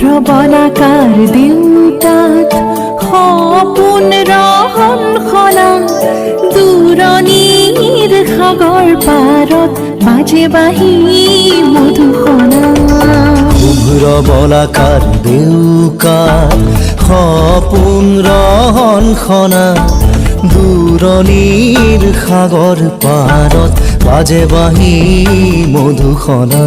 বলাকাৰ দেউতাত সপোন ৰহন খনা দূৰণিৰ সাগৰ পাৰত বাজে বাঁহী মধুসনা। শুভ্ৰ বলাকাৰ দেউকাত সপোন ৰহন খনা দূৰণিৰ সাগৰ পাৰত বাজে বাঁহী মধুসনা।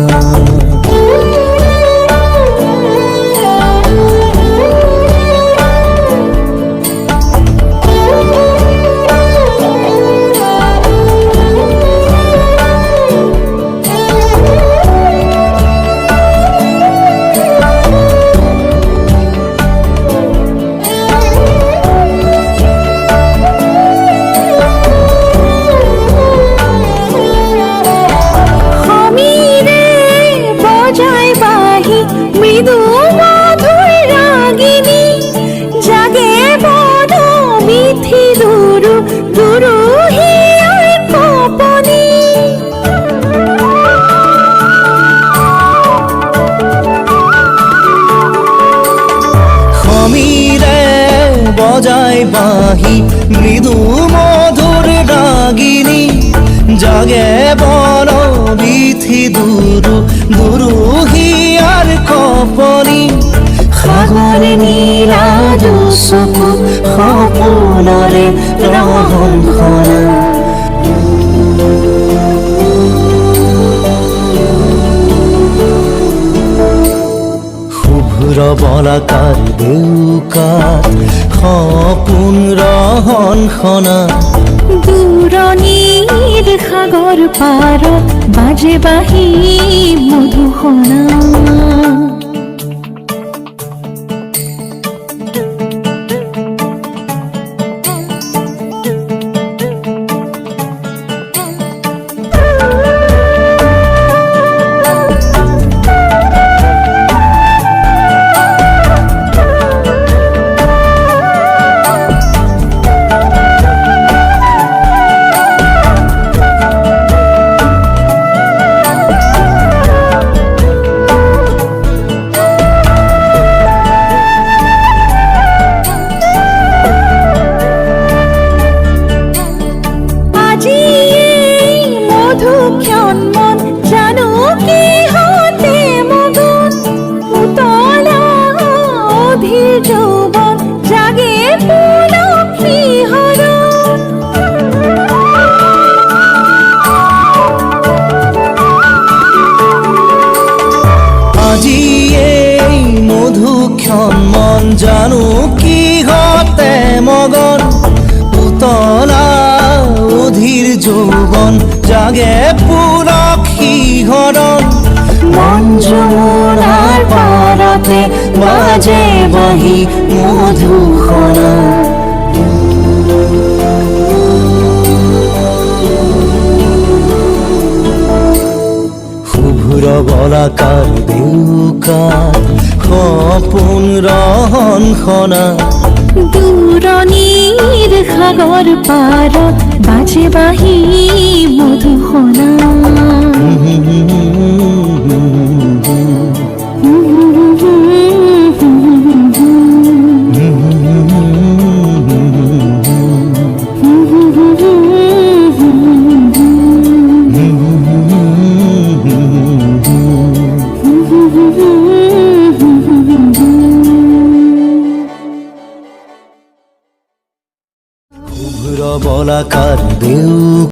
মৃদু মধুর রাগিনী জাগে বড় মিঠি দুরু দুরু হিয়ার কপনি। সমীরে বজায় বাঁহী মৃদু মধুর রাগিনী জাগে বড় বিথি দুরু দুরু হিয়ার কপনি। সাগৰ নীলা চকু সপোনৰে ৰহন খনা। শুভ্ৰ বলাকাৰ দেউকাত সপোন ৰহন খনা দূৰণিৰ সাগৰ পাৰত বাজে বাঁহী মধুসনা। মন জানো কিহতে মগন উতলা অধীৰ যৌৱন জাগে পুৰখী হৰণ। মন যমুনাৰ পাৰতে বাজে বাঁহী মধুসনা। শুভ্ৰ বলাকাৰ দেউকাত সপোন ৰহন খনা দূৰণিৰ সাগৰ পাৰত বাজে বাঁহী মধুসনা। শুভ্ৰ বলাকাৰ